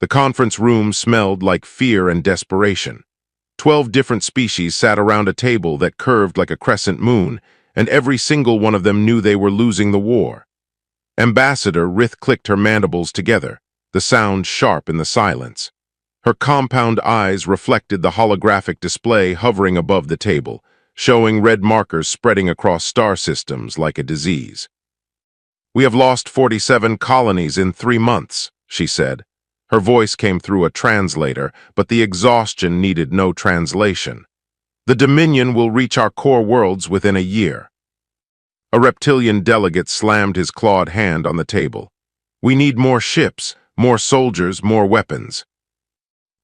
The conference room smelled like fear and desperation. 12 different species sat around a table that curved like a crescent moon, and every single one of them knew they were losing the war. Ambassador Rith clicked her mandibles together, the sound sharp in the silence. Her compound eyes reflected the holographic display hovering above the table, showing red markers spreading across star systems like a disease. "We have lost 47 colonies in 3 months, she said. Her voice came through a translator, but the exhaustion needed no translation. "The Dominion will reach our core worlds within a year." A reptilian delegate slammed his clawed hand on the table. "We need more ships, more soldiers, more weapons."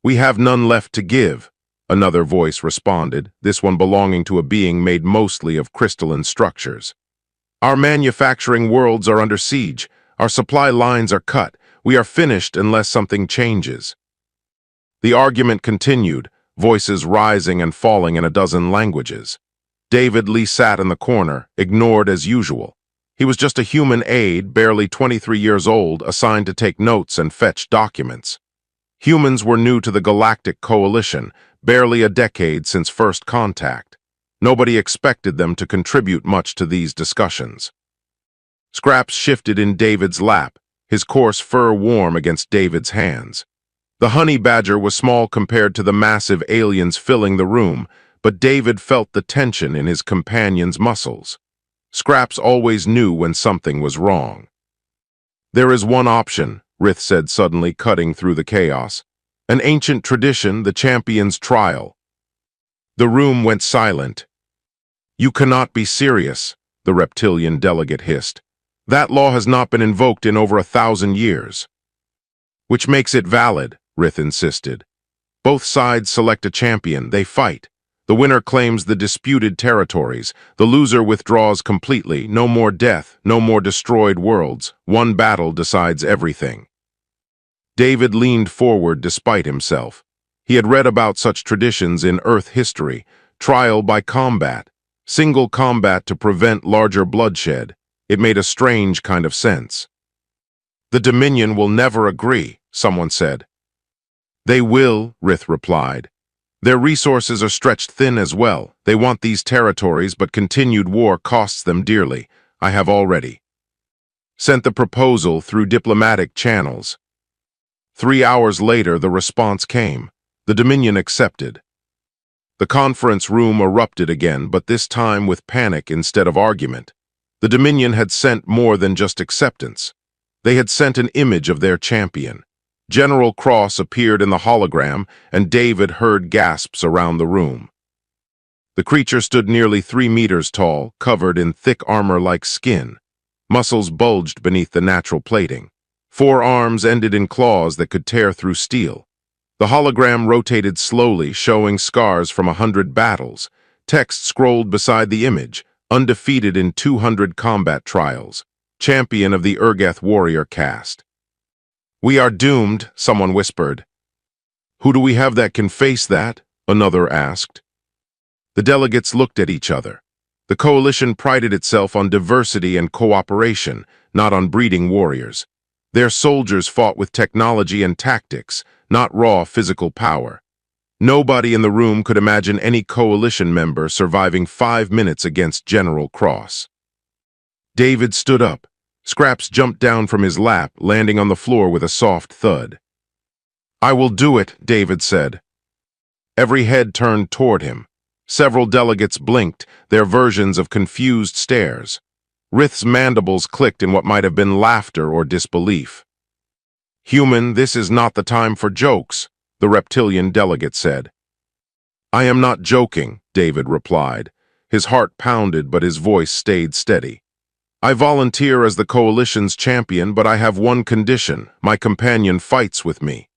"We have none left to give," another voice responded, this one belonging to a being made mostly of crystalline structures. "Our manufacturing worlds are under siege. Our supply lines are cut. We are finished unless something changes." The argument continued, voices rising and falling in a dozen languages. David Lee sat in the corner, ignored as usual. He was just a human aide, barely 23 years old, assigned to take notes and fetch documents. Humans were new to the Galactic Coalition, barely a decade since first contact. Nobody expected them to contribute much to these discussions. Scraps shifted in David's lap, his coarse fur warm against David's hands. The honey badger was small compared to the massive aliens filling the room, but David felt the tension in his companion's muscles. Scraps always knew when something was wrong. "There is one option," Rith said suddenly, cutting through the chaos. "An ancient tradition, the champion's trial." The room went silent. "You cannot be serious," the reptilian delegate hissed. "That law has not been invoked in over 1,000 years. "Which makes it valid," Rith insisted. "Both sides select a champion, they fight. The winner claims the disputed territories. The loser withdraws completely. No more death, no more destroyed worlds. One battle decides everything." David leaned forward despite himself. He had read about such traditions in Earth history: trial by combat, single combat to prevent larger bloodshed. It made a strange kind of sense. "The Dominion will never agree," someone said. "They will," Rith replied. "Their resources are stretched thin as well. They want these territories, but continued war costs them dearly. I have already sent the proposal through diplomatic channels." 3 hours later, the response came. The Dominion accepted. The conference room erupted again, but this time with panic instead of argument. The Dominion had sent more than just acceptance. They had sent an image of their champion. General Cross appeared in the hologram, and David heard gasps around the room. The creature stood nearly 3 meters tall, covered in thick armor-like skin. Muscles bulged beneath the natural plating. 4 arms ended in claws that could tear through steel. The hologram rotated slowly, showing scars from 100 battles. Text scrolled beside the image: "Undefeated in 200 combat trials. Champion of the Urgeth warrior caste." "We are doomed," someone whispered. "Who do we have that can face that?" another asked. The delegates looked at each other. The coalition prided itself on diversity and cooperation, not on breeding warriors. Their soldiers fought with technology and tactics, not raw physical power. Nobody in the room could imagine any coalition member surviving 5 minutes against General Cross. David stood up. Scraps jumped down from his lap, landing on the floor with a soft thud. "I will do it," David said. Every head turned toward him. Several delegates blinked, their versions of confused stares. Rith's mandibles clicked in what might have been laughter or disbelief. "Human, this is not the time for jokes," the reptilian delegate said. "I am not joking," David replied. His heart pounded, but his voice stayed steady. "I volunteer as the coalition's champion, but I have one condition: my companion fights with me."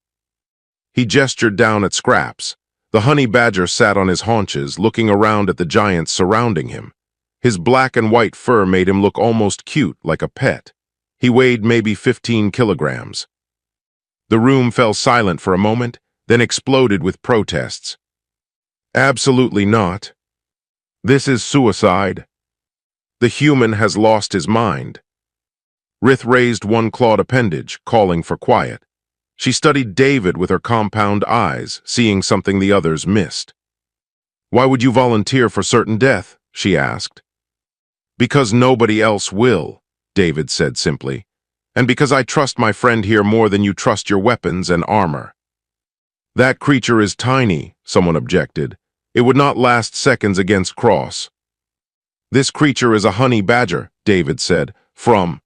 He gestured down at Scraps. The honey badger sat on his haunches, looking around at the giants surrounding him. His black and white fur made him look almost cute, like a pet. He weighed maybe 15 kilograms. The room fell silent for a moment, then exploded with protests. "Absolutely not. This is suicide. The human has lost his mind." Rith raised one clawed appendage, calling for quiet. She studied David with her compound eyes, seeing something the others missed. "Why would you volunteer for certain death?" she asked. "Because nobody else will," David said simply. "And because I trust my friend here more than you trust your weapons and armor." "That creature is tiny," someone objected. "It would not last seconds against Cross." "This creature is a honey badger," David said. "From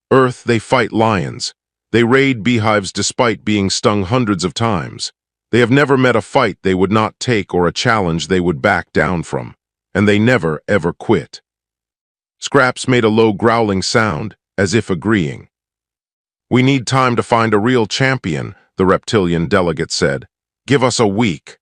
Earth, they fight lions. They raid beehives despite being stung hundreds of times. They have never met a fight they would not take or a challenge they would back down from. And they never, ever quit." Scraps made a low growling sound, as if agreeing. "We need time to find a real champion," the reptilian delegate said. "Give us a week."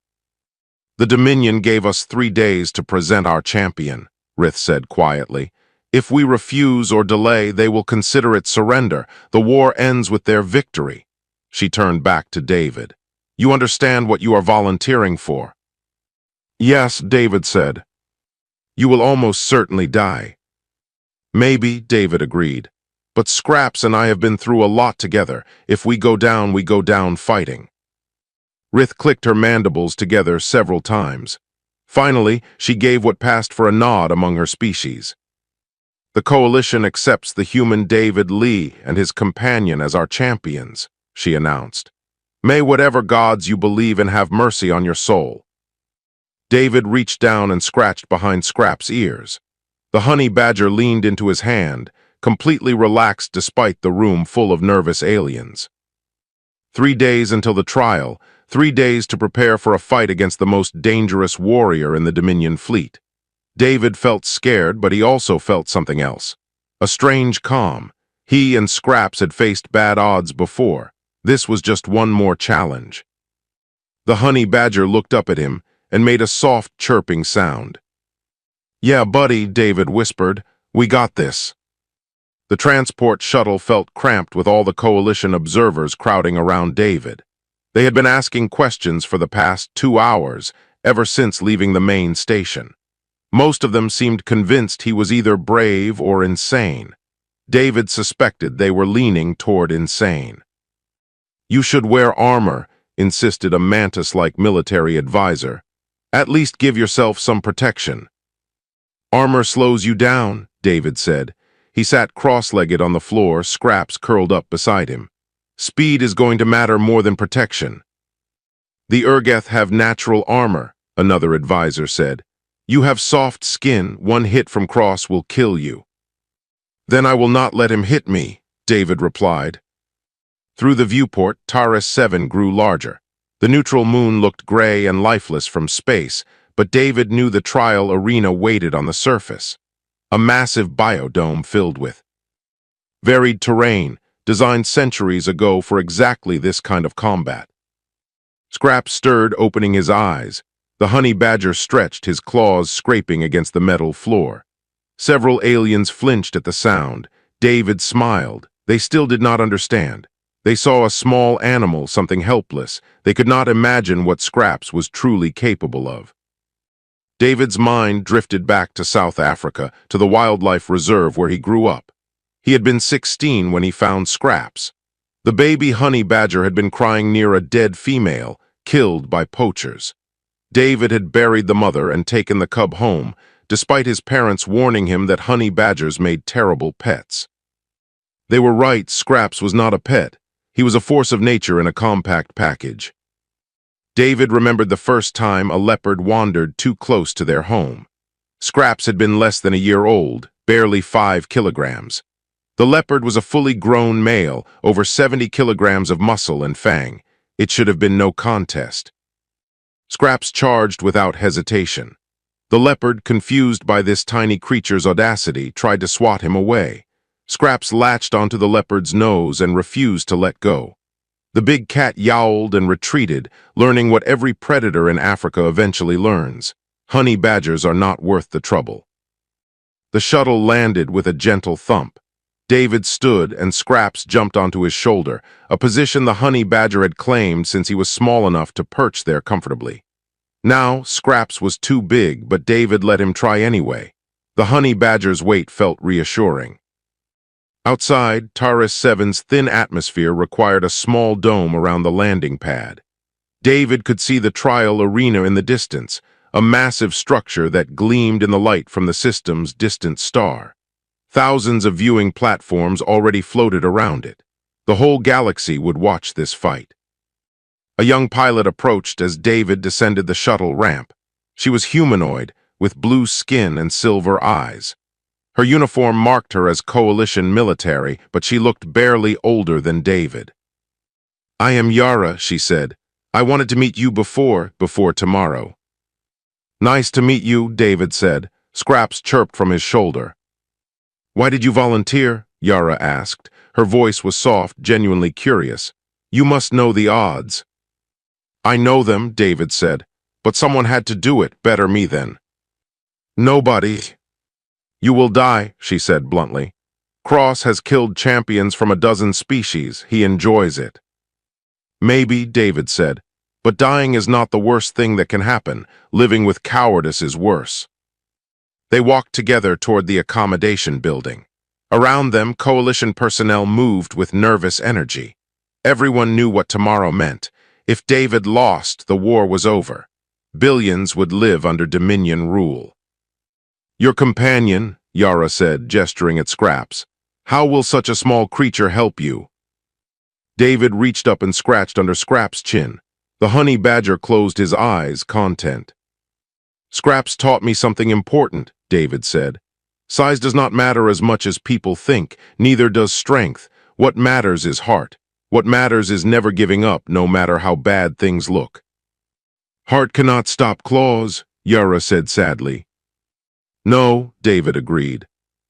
"The Dominion gave us 3 days to present our champion," Rith said quietly. "If we refuse or delay, they will consider it surrender. The war ends with their victory." She turned back to David. "You understand what you are volunteering for?" "Yes," David said. "You will almost certainly die." "Maybe," David agreed. "But Scraps and I have been through a lot together. If we go down fighting." Rith clicked her mandibles together several times. Finally, she gave what passed for a nod among her species. "The Coalition accepts the human David Lee and his companion as our champions," she announced. "May whatever gods you believe in have mercy on your soul." David reached down and scratched behind Scrap's ears. The honey badger leaned into his hand, completely relaxed despite the room full of nervous aliens. 3 days until the trial, 3 days to prepare for a fight against the most dangerous warrior in the Dominion fleet. David felt scared, but he also felt something else. A strange calm. He and Scraps had faced bad odds before. This was just one more challenge. The honey badger looked up at him and made a soft chirping sound. "Yeah, buddy," David whispered. "We got this." The transport shuttle felt cramped with all the Coalition observers crowding around David. They had been asking questions for the past 2 hours, ever since leaving the main station. Most of them seemed convinced he was either brave or insane. David suspected they were leaning toward insane. "You should wear armor," insisted a mantis-like military advisor. "At least give yourself some protection." "Armor slows you down," David said. He sat cross-legged on the floor, Scraps curled up beside him. "Speed is going to matter more than protection." "The Urgeth have natural armor," another advisor said. "You have soft skin. One hit from Cross will kill you." "Then I will not let him hit me," David replied. Through the viewport, Taurus 7 grew larger. The neutral moon looked gray and lifeless from space, but David knew the trial arena waited on the surface. A massive biodome filled with varied terrain, designed centuries ago for exactly this kind of combat. Scraps stirred, opening his eyes. The honey badger stretched, his claws scraping against the metal floor. Several aliens flinched at the sound. David smiled. They still did not understand. They saw a small animal, something helpless. They could not imagine what Scraps was truly capable of. David's mind drifted back to South Africa, to the wildlife reserve where he grew up. He had been 16 when he found Scraps. The baby honey badger had been crying near a dead female, killed by poachers. David had buried the mother and taken the cub home, despite his parents warning him that honey badgers made terrible pets. They were right, Scraps was not a pet. He was a force of nature in a compact package. David remembered the first time a leopard wandered too close to their home. Scraps had been less than a year old, barely 5 kilograms. The leopard was a fully grown male, over 70 kilograms of muscle and fang. It should have been no contest. Scraps charged without hesitation. The leopard, confused by this tiny creature's audacity, tried to swat him away. Scraps latched onto the leopard's nose and refused to let go. The big cat yowled and retreated, learning what every predator in Africa eventually learns. Honey badgers are not worth the trouble. The shuttle landed with a gentle thump. David stood and Scraps jumped onto his shoulder, a position the honey badger had claimed since he was small enough to perch there comfortably. Now, Scraps was too big, but David let him try anyway. The honey badger's weight felt reassuring. Outside, Taurus 7's thin atmosphere required a small dome around the landing pad. David could see the trial arena in the distance, a massive structure that gleamed in the light from the system's distant star. Thousands of viewing platforms already floated around it. The whole galaxy would watch this fight. A young pilot approached as David descended the shuttle ramp. She was humanoid, with blue skin and silver eyes. Her uniform marked her as coalition military, but she looked barely older than David. "I am Yara," she said. "I wanted to meet you before tomorrow." "Nice to meet you," David said. Scraps chirped from his shoulder. "Why did you volunteer?" Yara asked. Her voice was soft, genuinely curious. "You must know the odds." "I know them," David said, "but someone had to do it, better me than." "Nobody." "You will die," she said bluntly. "Cross has killed champions from a dozen species. He enjoys it." "Maybe," David said, "but dying is not the worst thing that can happen. Living with cowardice is worse." They walked together toward the accommodation building. Around them, coalition personnel moved with nervous energy. Everyone knew what tomorrow meant. If David lost, the war was over. Billions would live under Dominion rule. "Your companion," Yara said, gesturing at Scraps. "How will such a small creature help you?" David reached up and scratched under Scraps' chin. The honey badger closed his eyes, content. "Scraps taught me something important," David said. "Size does not matter as much as people think, neither does strength. What matters is heart. What matters is never giving up, no matter how bad things look." "Heart cannot stop claws," Yara said sadly. "No," David agreed.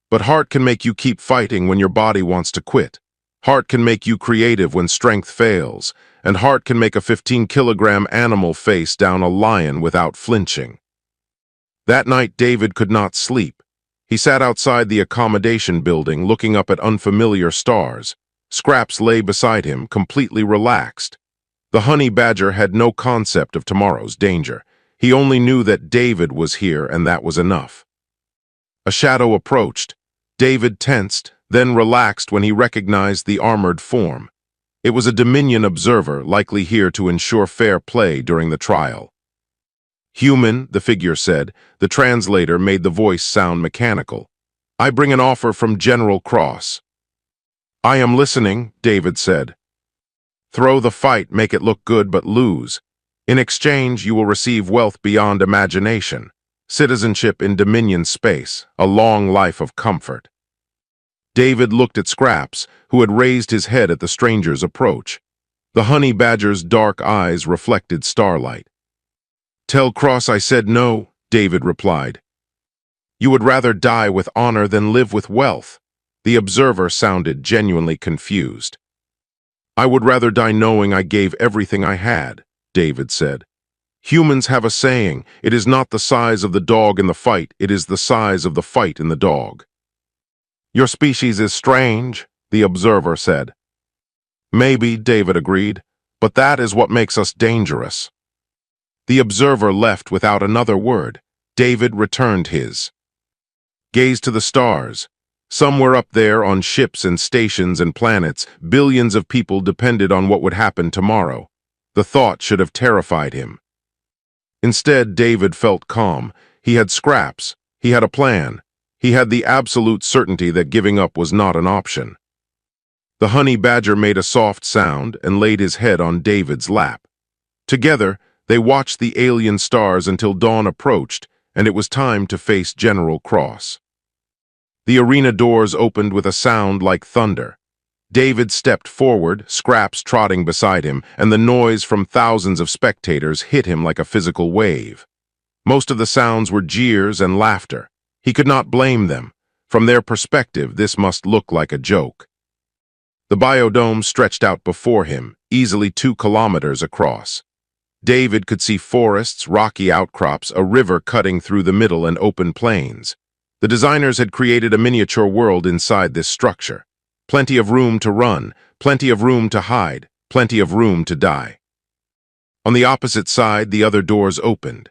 "But heart can make you keep fighting when your body wants to quit. Heart can make you creative when strength fails, and heart can make a 15-kilogram animal face down a lion without flinching." That night, David could not sleep. He sat outside the accommodation building, looking up at unfamiliar stars. Scraps lay beside him, completely relaxed. The honey badger had no concept of tomorrow's danger. He only knew that David was here, and that was enough. A shadow approached. David tensed, then relaxed when he recognized the armored form. It was a Dominion observer, likely here to ensure fair play during the trial. "Human," the figure said. The translator made the voice sound mechanical. "I bring an offer from General Cross." "I am listening," David said. "Throw the fight, make it look good, but lose. In exchange, you will receive wealth beyond imagination, citizenship in Dominion space, a long life of comfort." David looked at Scraps, who had raised his head at the stranger's approach. The honey badger's dark eyes reflected starlight. "Tell Cross I said no," David replied. "You would rather die with honor than live with wealth." The observer sounded genuinely confused. "I would rather die knowing I gave everything I had," David said. "Humans have a saying, it is not the size of the dog in the fight, it is the size of the fight in the dog." "Your species is strange," the observer said. "Maybe," David agreed, "but that is what makes us dangerous." The observer left without another word. David returned his gaze to the stars. Somewhere up there, on ships and stations and planets, billions of people depended on what would happen tomorrow. The thought should have terrified him. Instead, David felt calm. He had Scraps. He had a plan. He had the absolute certainty that giving up was not an option. The honey badger made a soft sound and laid his head on David's lap. Together, they watched the alien stars until dawn approached, and it was time to face General Cross. The arena doors opened with a sound like thunder. David stepped forward, Scraps trotting beside him, and the noise from thousands of spectators hit him like a physical wave. Most of the sounds were jeers and laughter. He could not blame them. From their perspective, this must look like a joke. The biodome stretched out before him, easily 2 kilometers across. David could see forests, rocky outcrops, a river cutting through the middle, and open plains. The designers had created a miniature world inside this structure. Plenty of room to run, plenty of room to hide, plenty of room to die. On the opposite side, the other doors opened.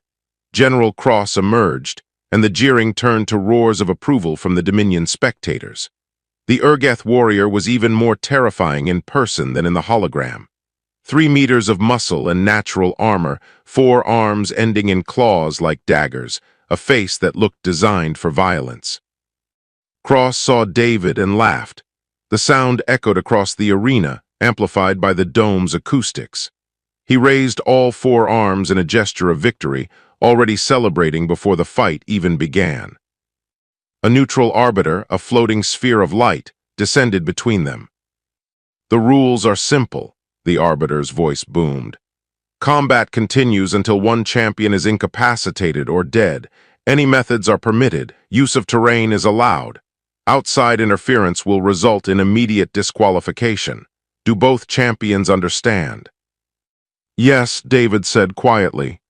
General Cross emerged, and the jeering turned to roars of approval from the Dominion spectators. The Urgeth warrior was even more terrifying in person than in the hologram. 3 meters of muscle and natural armor, 4 arms ending in claws like daggers, a face that looked designed for violence. Cross saw David and laughed. The sound echoed across the arena, amplified by the dome's acoustics. He raised all 4 arms in a gesture of victory, already celebrating before the fight even began. A neutral arbiter, a floating sphere of light, descended between them. "The rules are simple," the arbiter's voice boomed. "Combat continues until one champion is incapacitated or dead. Any methods are permitted. Use of terrain is allowed. Outside interference will result in immediate disqualification. Do both champions understand?" "Yes," David said quietly.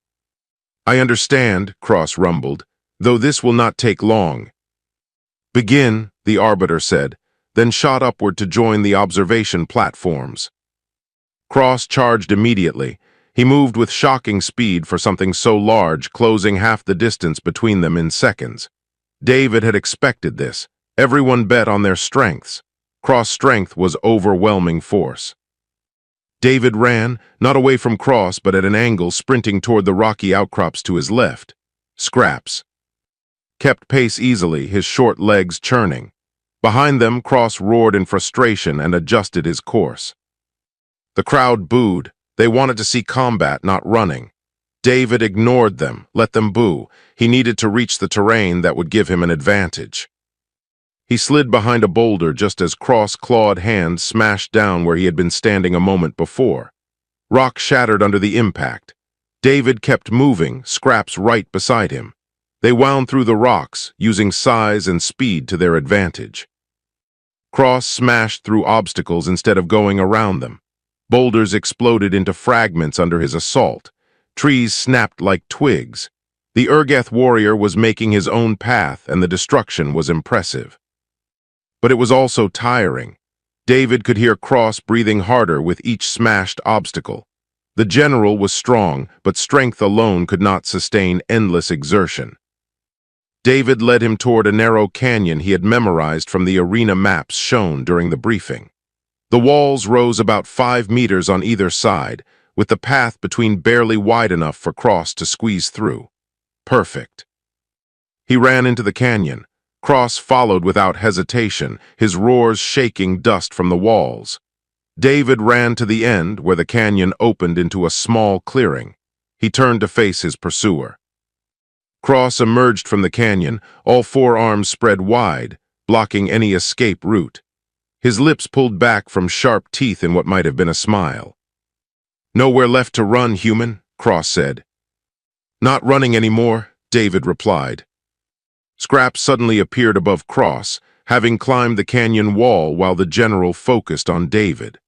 "I understand," Cross rumbled, "though this will not take long." "Begin," the arbiter said, then shot upward to join the observation platforms. Cross charged immediately. He moved with shocking speed for something so large, closing half the distance between them in seconds. David had expected this. Everyone bet on their strengths. Cross' strength was overwhelming force. David ran, not away from Cross, but at an angle, sprinting toward the rocky outcrops to his left. Scraps kept pace easily, his short legs churning. Behind them, Cross roared in frustration and adjusted his course. The crowd booed. They wanted to see combat, not running. David ignored them, let them boo. He needed to reach the terrain that would give him an advantage. He slid behind a boulder just as Cross' clawed hand smashed down where he had been standing a moment before. Rock shattered under the impact. David kept moving, Scraps right beside him. They wound through the rocks, using size and speed to their advantage. Cross smashed through obstacles instead of going around them. Boulders exploded into fragments under his assault. Trees snapped like twigs. The Urgeth warrior was making his own path, and the destruction was impressive. But it was also tiring. David could hear Cross breathing harder with each smashed obstacle. The general was strong, but strength alone could not sustain endless exertion. David led him toward a narrow canyon he had memorized from the arena maps shown during the briefing. The walls rose about 5 meters on either side, with the path between barely wide enough for Cross to squeeze through. Perfect. He ran into the canyon. Cross followed without hesitation, his roars shaking dust from the walls. David ran to the end, where the canyon opened into a small clearing. He turned to face his pursuer. Cross emerged from the canyon, all 4 arms spread wide, blocking any escape route. His lips pulled back from sharp teeth in what might have been a smile. "Nowhere left to run, human," Cross said. "Not running anymore," David replied. Scraps suddenly appeared above Cross, having climbed the canyon wall while the general focused on David.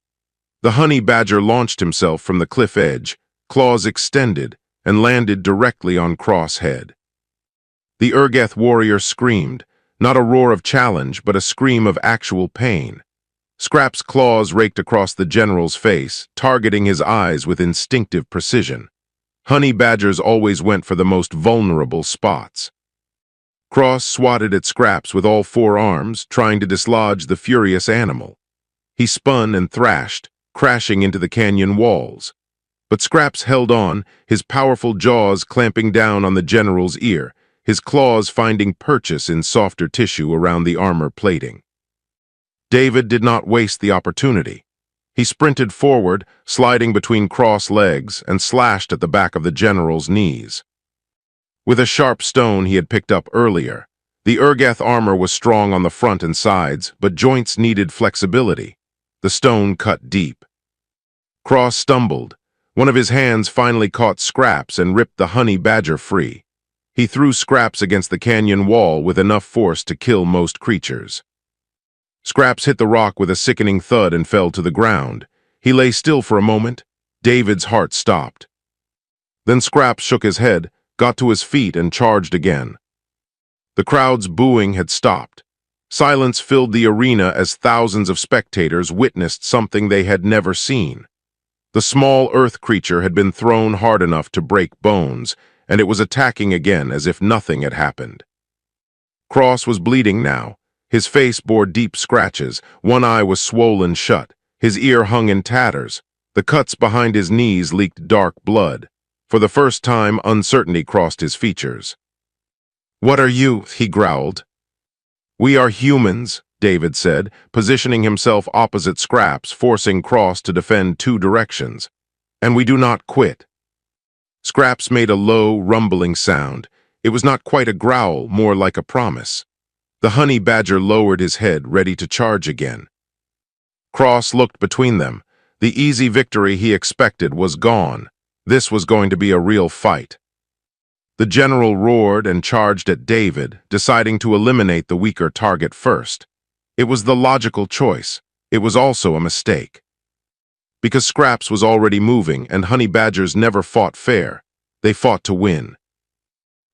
The honey badger launched himself from the cliff edge, claws extended, and landed directly on Cross' head. The Urgeth warrior screamed, not a roar of challenge, but a scream of actual pain. Scraps' claws raked across the general's face, targeting his eyes with instinctive precision. Honey badgers always went for the most vulnerable spots. Cross swatted at Scraps with all 4 arms, trying to dislodge the furious animal. He spun and thrashed, crashing into the canyon walls. But Scraps held on, his powerful jaws clamping down on the general's ear, his claws finding purchase in softer tissue around the armor plating. David did not waste the opportunity. He sprinted forward, sliding between Cross legs, and slashed at the back of the general's knees. With a sharp stone he had picked up earlier, the Urgeth armor was strong on the front and sides, but joints needed flexibility. The stone cut deep. Cross stumbled. One of his hands finally caught Scraps and ripped the honey badger free. He threw Scraps against the canyon wall with enough force to kill most creatures. Scraps hit the rock with a sickening thud and fell to the ground. He lay still for a moment. David's heart stopped. Then Scraps shook his head, got to his feet, and charged again. The crowd's booing had stopped. Silence filled the arena as thousands of spectators witnessed something they had never seen. The small earth creature had been thrown hard enough to break bones, and it was attacking again as if nothing had happened. Cross was bleeding now, His face bore deep scratches, one eye was swollen shut, his ear hung in tatters. The cuts behind his knees leaked dark blood. For the first time, uncertainty crossed his features. "What are you?" he growled. "We are humans," David said, positioning himself opposite Scraps, forcing Cross to defend two directions. "And we do not quit." Scraps made a low, rumbling sound. It was not quite a growl, more like a promise. The honey badger lowered his head, ready to charge again. Cross looked between them. The easy victory he expected was gone. This was going to be a real fight. The general roared and charged at David, deciding to eliminate the weaker target first. It was the logical choice. It was also a mistake. Because Scraps was already moving and honey badgers never fought fair, they fought to win.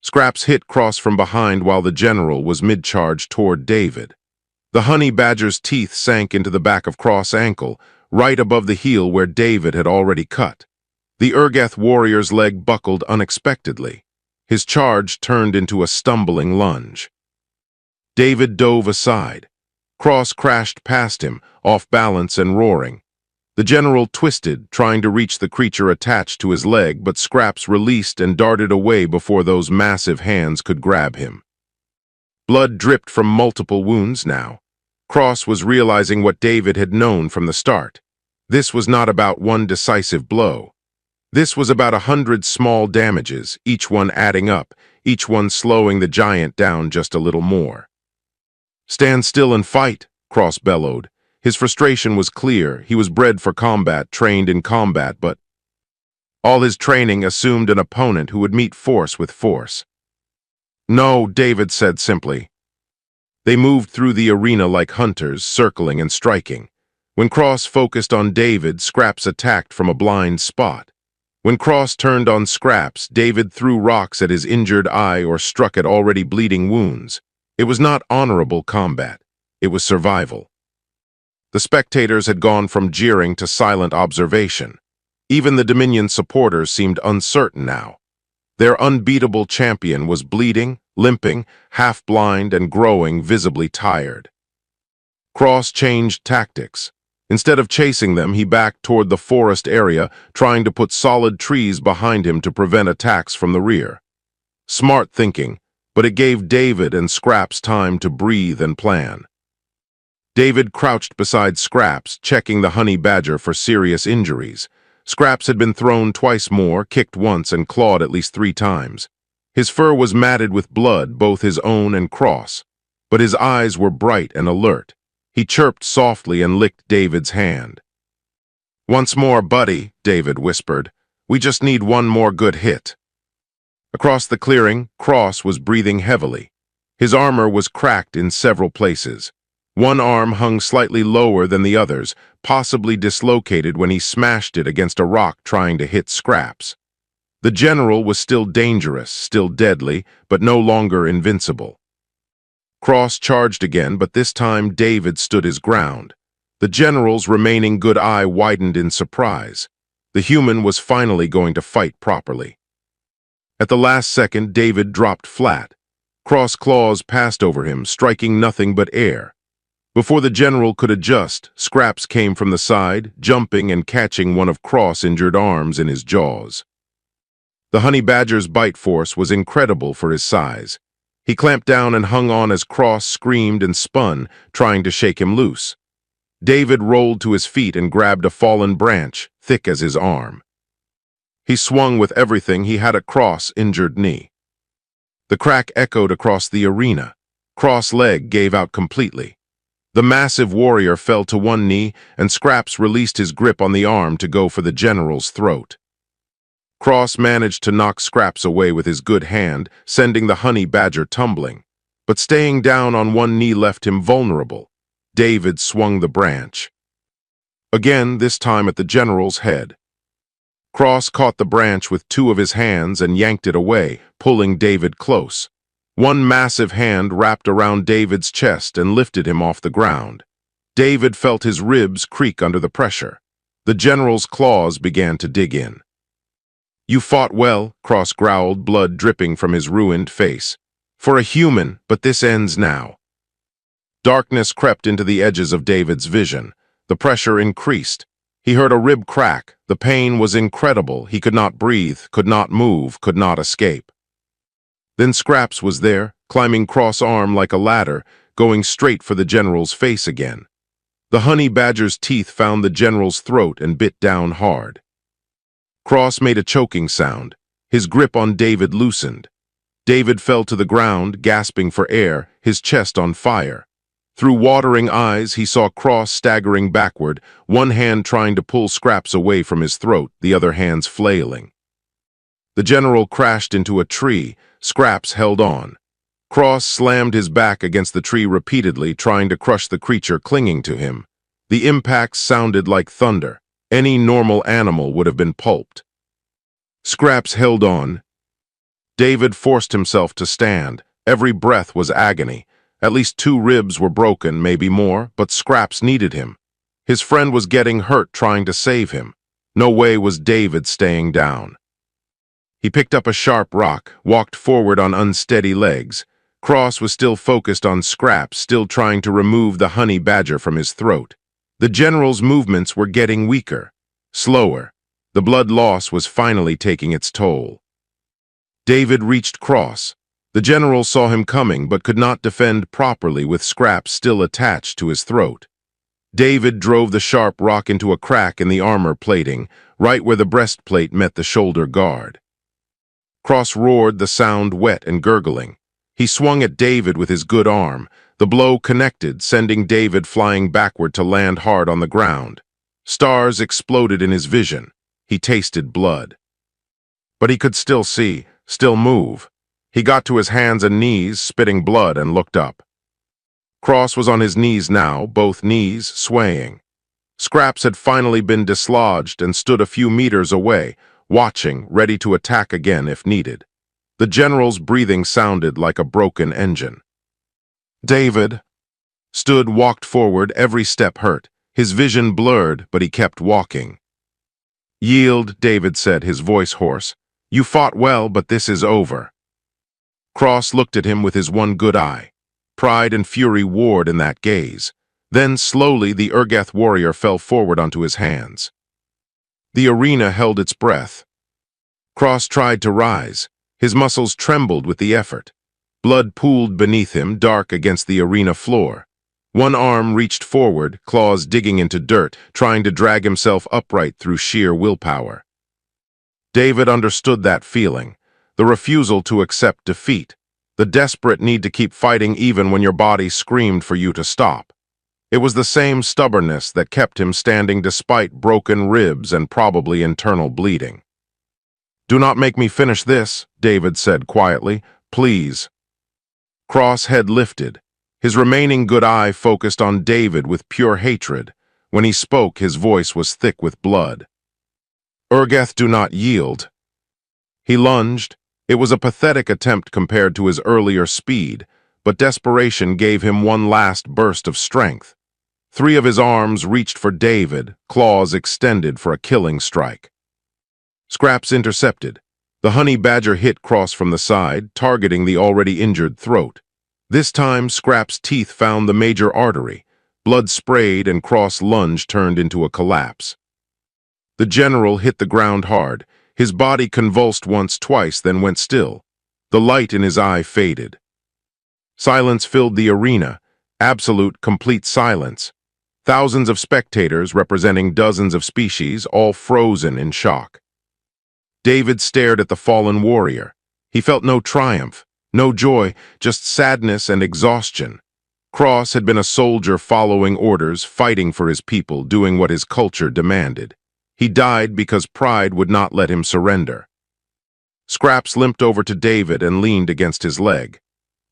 Scraps hit Cross from behind while the general was mid-charge toward David. The honey badger's teeth sank into the back of Cross' ankle, right above the heel where David had already cut. The Urgeth warrior's leg buckled unexpectedly. His charge turned into a stumbling lunge. David dove aside. Cross crashed past him, off balance and roaring. The general twisted, trying to reach the creature attached to his leg, but Scraps released and darted away before those massive hands could grab him. Blood dripped from multiple wounds now. Cross was realizing what David had known from the start. This was not about one decisive blow. This was about 100 small damages, each one adding up, each one slowing the giant down just a little more. "Stand still and fight," Cross bellowed. His frustration was clear. He was bred for combat, trained in combat, but all his training assumed an opponent who would meet force with force. "No," David said simply. They moved through the arena like hunters, circling and striking. When Cross focused on David, Scraps attacked from a blind spot. When Cross turned on Scraps, David threw rocks at his injured eye or struck at already bleeding wounds. It was not honorable combat. It was survival. The spectators had gone from jeering to silent observation. Even the Dominion supporters seemed uncertain now. Their unbeatable champion was bleeding, limping, half-blind, and growing visibly tired. Cross changed tactics. Instead of chasing them, he backed toward the forest area, trying to put solid trees behind him to prevent attacks from the rear. Smart thinking, but it gave David and Scraps time to breathe and plan. David crouched beside Scraps, checking the honey badger for serious injuries. Scraps had been thrown twice more, kicked once, and clawed at least 3 times. His fur was matted with blood, both his own and Cross, but his eyes were bright and alert. He chirped softly and licked David's hand. "Once more, buddy," David whispered. "We just need one more good hit." Across the clearing, Cross was breathing heavily. His armor was cracked in several places. One arm hung slightly lower than the others, possibly dislocated when he smashed it against a rock trying to hit Scraps. The general was still dangerous, still deadly, but no longer invincible. Cross charged again, but this time David stood his ground. The general's remaining good eye widened in surprise. The human was finally going to fight properly. At the last second, David dropped flat. Cross claws passed over him, striking nothing but air. Before the general could adjust, Scraps came from the side, jumping and catching one of Cross' injured arms in his jaws. The honey badger's bite force was incredible for his size. He clamped down and hung on as Cross screamed and spun, trying to shake him loose. David rolled to his feet and grabbed a fallen branch, thick as his arm. He swung with everything he had at Cross' injured knee. The crack echoed across the arena. Cross' leg gave out completely. The massive warrior fell to one knee, and Scraps released his grip on the arm to go for the general's throat. Cross managed to knock Scraps away with his good hand, sending the honey badger tumbling. But staying down on one knee left him vulnerable. David swung the branch. Again, this time at the general's head. Cross caught the branch with 2 of his hands and yanked it away, pulling David close. One massive hand wrapped around David's chest and lifted him off the ground. David felt his ribs creak under the pressure. The general's claws began to dig in. "You fought well," Cross growled, blood dripping from his ruined face. "For a human, but this ends now." Darkness crept into the edges of David's vision. The pressure increased. He heard a rib crack. The pain was incredible. He could not breathe, could not move, could not escape. Then Scraps was there, climbing cross-arm like a ladder, going straight for the general's face again. The honey badger's teeth found the general's throat and bit down hard. Cross made a choking sound. His grip on David loosened. David fell to the ground, gasping for air, his chest on fire. Through watering eyes, he saw Cross staggering backward, one hand trying to pull Scraps away from his throat, the other hands flailing. The general crashed into a tree. Scraps held on. Cross slammed his back against the tree repeatedly, trying to crush the creature clinging to him. The impacts sounded like thunder. Any normal animal would have been pulped. Scraps held on. David forced himself to stand. Every breath was agony. At least 2 ribs were broken, maybe more, but Scraps needed him. His friend was getting hurt trying to save him. No way was David staying down. He picked up a sharp rock, walked forward on unsteady legs. Cross was still focused on Scraps, still trying to remove the honey badger from his throat. The general's movements were getting weaker, slower. The blood loss was finally taking its toll. David reached Cross. The general saw him coming but could not defend properly with Scraps still attached to his throat. David drove the sharp rock into a crack in the armor plating, right where the breastplate met the shoulder guard. Cross roared, the sound wet and gurgling. He swung at David with his good arm. The blow connected, sending David flying backward to land hard on the ground. Stars exploded in his vision. He tasted blood. But he could still see, still move. He got to his hands and knees, spitting blood, and looked up. Cross was on his knees now, both knees swaying. Scraps had finally been dislodged and stood a few meters away, watching, ready to attack again if needed. The general's breathing sounded like a broken engine. David walked forward, every step hurt. His vision blurred, but he kept walking. "Yield," David said, his voice hoarse. "You fought well, but this is over." Cross looked at him with his one good eye. Pride and fury warred in that gaze. Then, slowly, the Urgeth warrior fell forward onto his hands. The arena held its breath. Cross tried to rise. His muscles trembled with the effort. Blood pooled beneath him, dark against the arena floor. One arm reached forward, claws digging into dirt, trying to drag himself upright through sheer willpower. David understood that feeling, the refusal to accept defeat, the desperate need to keep fighting even when your body screamed for you to stop. It was the same stubbornness that kept him standing despite broken ribs and probably internal bleeding. "Do not make me finish this," David said quietly. "Please." Cross head lifted. His remaining good eye focused on David with pure hatred. When he spoke, his voice was thick with blood. "Urgeth, do not yield." He lunged. It was a pathetic attempt compared to his earlier speed, but desperation gave him one last burst of strength. 3 of his arms reached for David, claws extended for a killing strike. Scraps intercepted. The honey badger hit Cross from the side, targeting the already injured throat. This time, Scraps' teeth found the major artery. Blood sprayed and Cross' lunge turned into a collapse. The general hit the ground hard. His body convulsed once, twice, then went still. The light in his eye faded. Silence filled the arena. Absolute, complete silence. Thousands of spectators, representing dozens of species, all frozen in shock. David stared at the fallen warrior. He felt no triumph, no joy, just sadness and exhaustion. Cross had been a soldier following orders, fighting for his people, doing what his culture demanded. He died because pride would not let him surrender. Scraps limped over to David and leaned against his leg.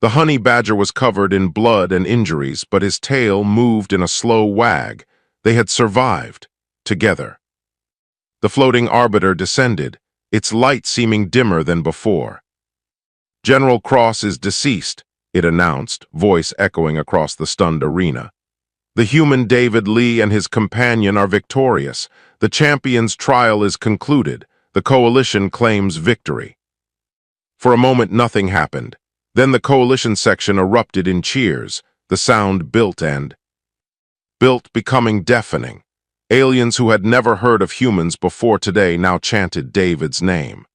The honey badger was covered in blood and injuries, but his tail moved in a slow wag. They had survived, together. The floating arbiter descended, its light seeming dimmer than before. "General Cross is deceased," it announced, voice echoing across the stunned arena. "The human David Lee and his companion are victorious. The champion's trial is concluded. The coalition claims victory." For a moment, nothing happened. Then the coalition section erupted in cheers. The sound built and built, becoming deafening. Aliens who had never heard of humans before today now chanted David's name.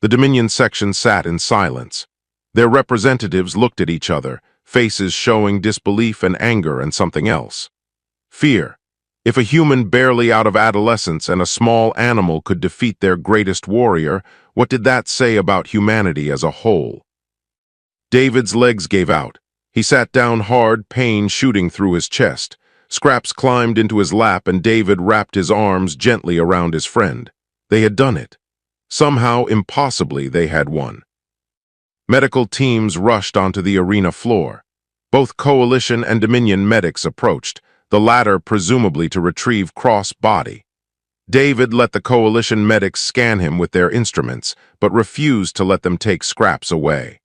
The Dominion section sat in silence. Their representatives looked at each other, faces showing disbelief and anger and something else. Fear. If a human barely out of adolescence and a small animal could defeat their greatest warrior, what did that say about humanity as a whole? David's legs gave out. He sat down hard, pain shooting through his chest. Scraps climbed into his lap and David wrapped his arms gently around his friend. They had done it. Somehow, impossibly, they had won. Medical teams rushed onto the arena floor. Both Coalition and Dominion medics approached, the latter presumably to retrieve Cross' body. David let the Coalition medics scan him with their instruments, but refused to let them take Scraps away.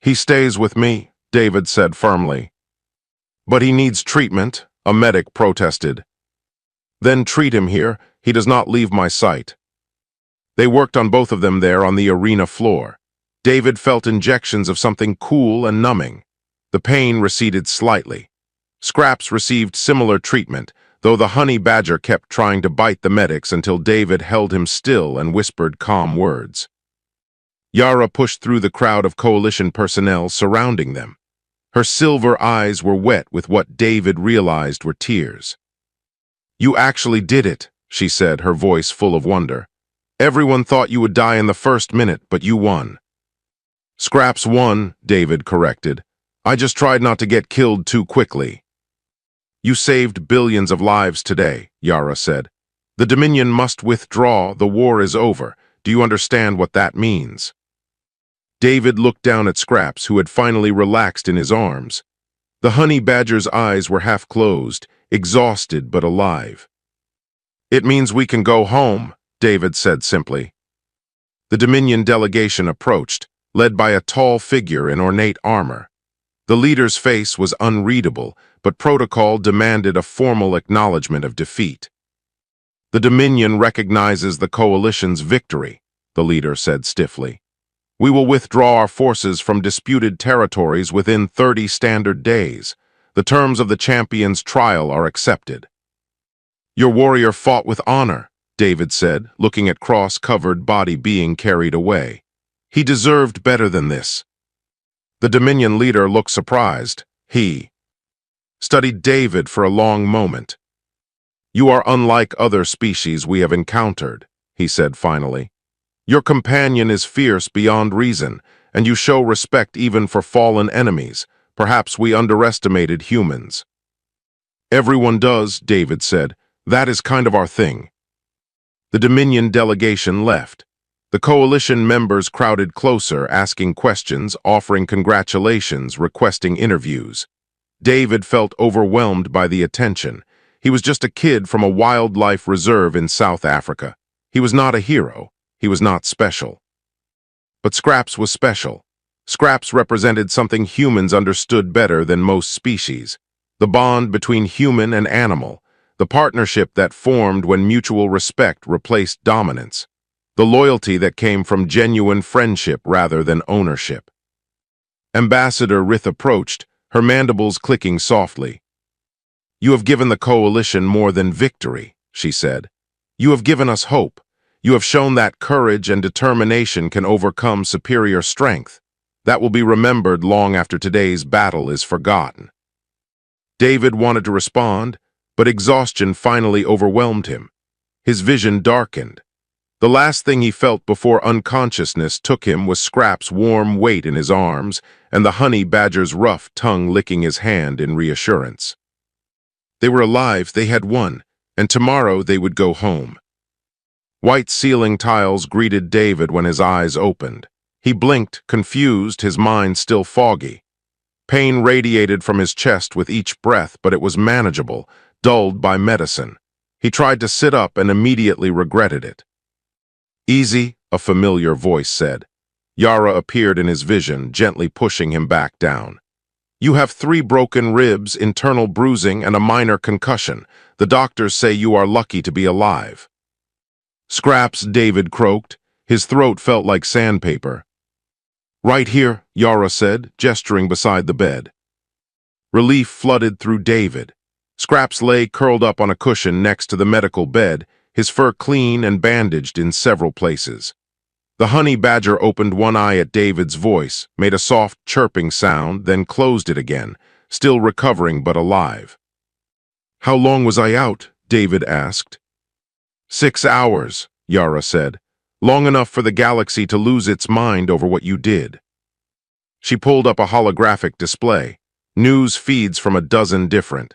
"He stays with me," David said firmly. "But he needs treatment," a medic protested. "Then treat him here. He does not leave my sight." They worked on both of them there on the arena floor. David felt injections of something cool and numbing. The pain receded slightly. Scraps received similar treatment, though the honey badger kept trying to bite the medics until David held him still and whispered calm words. Yara pushed through the crowd of Coalition personnel surrounding them. Her silver eyes were wet with what David realized were tears. "You actually did it," she said, her voice full of wonder. "Everyone thought you would die in the first minute, but you won." "Scraps won," David corrected. "I just tried not to get killed too quickly." "You saved billions of lives today," Yara said. "The Dominion must withdraw. The war is over. Do you understand what that means?" David looked down at Scraps, who had finally relaxed in his arms. The honey badger's eyes were half closed, exhausted but alive. "It means we can go home," David said simply. The Dominion delegation approached, led by a tall figure in ornate armor. The leader's face was unreadable, but protocol demanded a formal acknowledgement of defeat. "The Dominion recognizes the Coalition's victory," the leader said stiffly. "We will withdraw our forces from disputed territories within 30 standard days. The terms of the champion's trial are accepted." "Your warrior fought with honor," David said, looking at cross-covered body being carried away. "He deserved better than this." The Dominion leader looked surprised. He studied David for a long moment. "You are unlike other species we have encountered," he said finally. "Your companion is fierce beyond reason, and you show respect even for fallen enemies. Perhaps we underestimated humans." "Everyone does," David said. "That is kind of our thing." The Dominion delegation left. The Coalition members crowded closer, asking questions, offering congratulations, requesting interviews. David felt overwhelmed by the attention. He was just a kid from a wildlife reserve in South Africa. He was not a hero. He was not special. But Scraps was special. Scraps represented something humans understood better than most species. The bond between human and animal. The partnership that formed when mutual respect replaced dominance. The loyalty that came from genuine friendship rather than ownership. Ambassador Rith approached, her mandibles clicking softly. "You have given the Coalition more than victory," she said. "You have given us hope. You have shown that courage and determination can overcome superior strength. That will be remembered long after today's battle is forgotten." David wanted to respond, but exhaustion finally overwhelmed him. His vision darkened. The last thing he felt before unconsciousness took him was Scraps' warm weight in his arms and the honey badger's rough tongue licking his hand in reassurance. They were alive, they had won, and tomorrow they would go home. White ceiling tiles greeted David when his eyes opened. He blinked, confused, his mind still foggy. Pain radiated from his chest with each breath, but it was manageable, dulled by medicine. He tried to sit up and immediately regretted it. "Easy," a familiar voice said. Yara appeared in his vision, gently pushing him back down. "You have 3 broken ribs, internal bruising, and a minor concussion. The doctors say you are lucky to be alive." "Scraps," David croaked. His throat felt like sandpaper. "Right here," Yara said, gesturing beside the bed. Relief flooded through David. Scraps lay curled up on a cushion next to the medical bed, his fur clean and bandaged in several places. The honey badger opened one eye at David's voice, made a soft chirping sound, then closed it again, still recovering but alive. "How long was I out?" David asked. 6 hours, Yara said. "Long enough for the galaxy to lose its mind over what you did." She pulled up a holographic display. News feeds from a dozen different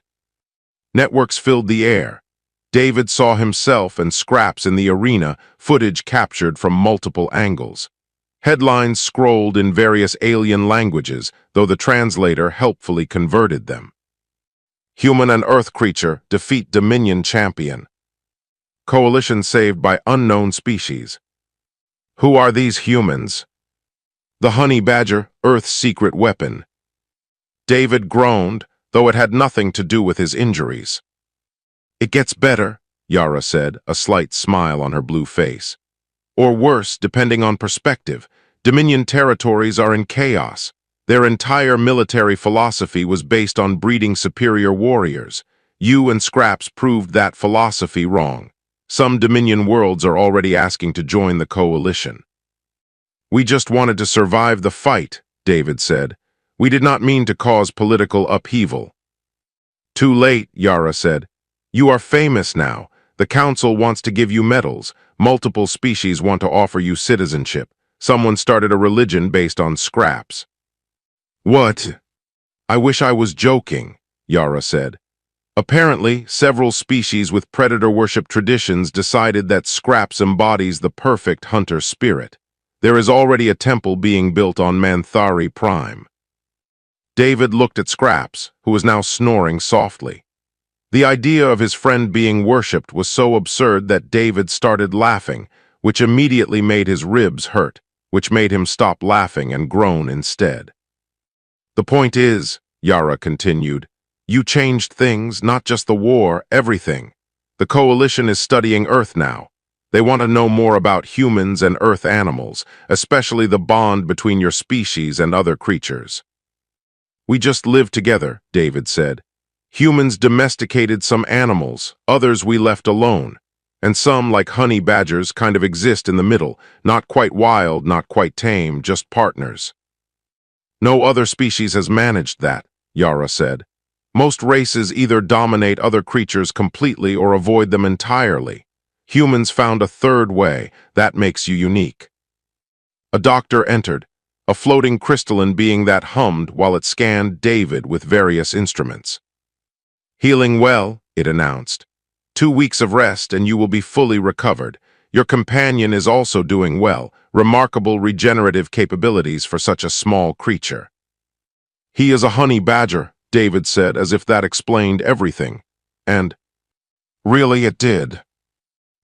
networks filled the air. David saw himself and Scraps in the arena, footage captured from multiple angles. Headlines scrolled in various alien languages, though the translator helpfully converted them. Human and Earth creature defeat Dominion champion. Coalition saved by unknown species. Who are these humans? The honey badger, Earth's secret weapon. David groaned, though it had nothing to do with his injuries. "It gets better," Yara said, a slight smile on her blue face. "Or worse, depending on perspective. Dominion territories are in chaos. Their entire military philosophy was based on breeding superior warriors. You and Scraps proved that philosophy wrong. Some Dominion worlds are already asking to join the coalition." "We just wanted to survive the fight," David said. "We did not mean to cause political upheaval." "Too late," Yara said. "You are famous now. The Council wants to give you medals. Multiple species want to offer you citizenship. Someone started a religion based on Scraps." "What?" "I wish I was joking," Yara said. "Apparently, several species with predator worship traditions decided that Scraps embodies the perfect hunter spirit. There is already a temple being built on Manthari Prime." David looked at Scraps, who was now snoring softly. The idea of his friend being worshipped was so absurd that David started laughing, which immediately made his ribs hurt, which made him stop laughing and groan instead. "The point is," Yara continued, "you changed things, not just the war, everything. The coalition is studying Earth now. They want to know more about humans and Earth animals, especially the bond between your species and other creatures." "We just live together," David said. "Humans domesticated some animals, others we left alone. And some, like honey badgers, kind of exist in the middle, not quite wild, not quite tame, just partners." "No other species has managed that," Yara said. "Most races either dominate other creatures completely or avoid them entirely. Humans found a third way. That makes you unique." A doctor entered, a floating crystalline being that hummed while it scanned David with various instruments. "Healing well," it announced. 2 weeks of rest and you will be fully recovered. Your companion is also doing well, remarkable regenerative capabilities for such a small creature." "He is a honey badger," David said, as if that explained everything. And really it did.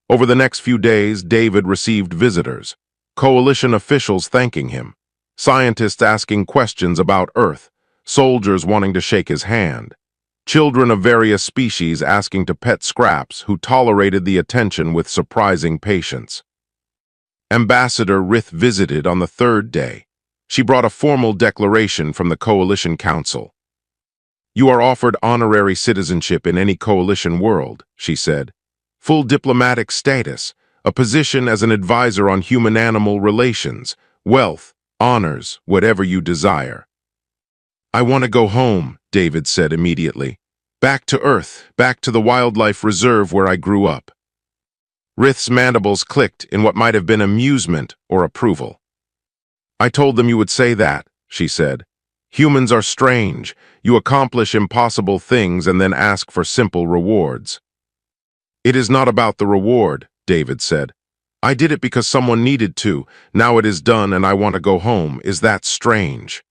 Over the next few days, David received visitors, coalition officials thanking him, scientists asking questions about Earth, soldiers wanting to shake his hand. Children of various species asking to pet Scraps, who tolerated the attention with surprising patience. Ambassador Rith visited on the 3rd day. She brought a formal declaration from the Coalition Council. "You are offered honorary citizenship in any coalition world," she said. "Full diplomatic status, a position as an advisor on human-animal relations, wealth, honors, whatever you desire." "I want to go home," David said immediately. "Back to Earth, back to the wildlife reserve where I grew up." Rith's mandibles clicked in what might have been amusement or approval. "I told them you would say that," she said. "Humans are strange. You accomplish impossible things and then ask for simple rewards." "It is not about the reward," David said. "I did it because someone needed to. Now it is done and I want to go home. Is that strange?"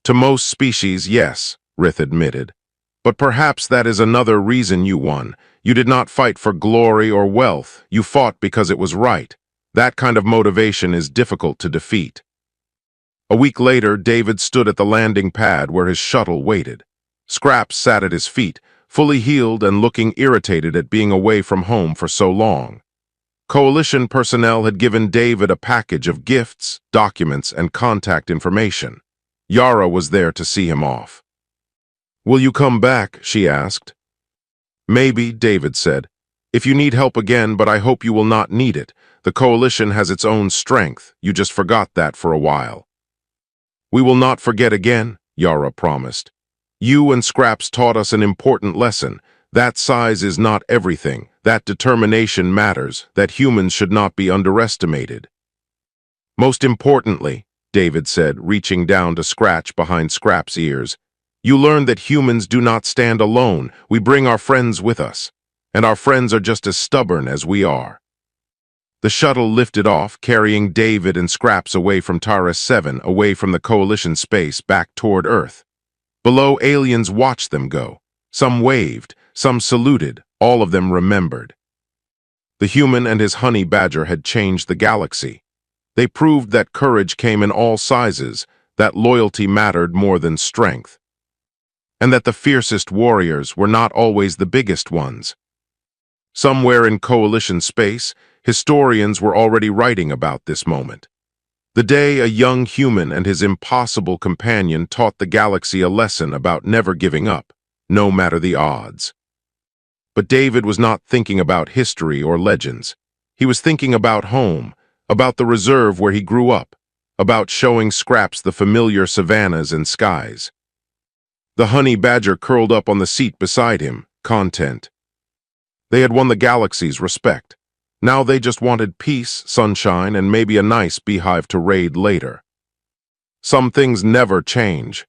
"To most species, yes," Rith admitted. "But perhaps that is another reason you won. You did not fight for glory or wealth. You fought because it was right. That kind of motivation is difficult to defeat." A week later, David stood at the landing pad where his shuttle waited. Scraps sat at his feet, fully healed and looking irritated at being away from home for so long. Coalition personnel had given David a package of gifts, documents, and contact information. Yara was there to see him off. "Will you come back?" she asked. "Maybe," David said. "If you need help again, but I hope you will not need it. The coalition has its own strength. You just forgot that for a while." "We will not forget again," Yara promised. "You and Scraps taught us an important lesson. That size is not everything. That determination matters. That humans should not be underestimated." "Most importantly," David said, reaching down to scratch behind Scraps' ears, "you learned that humans do not stand alone. We bring our friends with us. And our friends are just as stubborn as we are." The shuttle lifted off, carrying David and Scraps away from Taurus 7, away from the Coalition space, back toward Earth. Below, aliens watched them go. Some waved, some saluted, all of them remembered. The human and his honey badger had changed the galaxy. They proved that courage came in all sizes, that loyalty mattered more than strength, and that the fiercest warriors were not always the biggest ones. Somewhere in Coalition space, historians were already writing about this moment. The day a young human and his impossible companion taught the galaxy a lesson about never giving up, no matter the odds. But David was not thinking about history or legends. He was thinking about home, about the reserve where he grew up, about showing Scraps the familiar savannas and skies. The honey badger curled up on the seat beside him, content. They had won the galaxy's respect. Now they just wanted peace, sunshine, and maybe a nice beehive to raid later. Some things never change,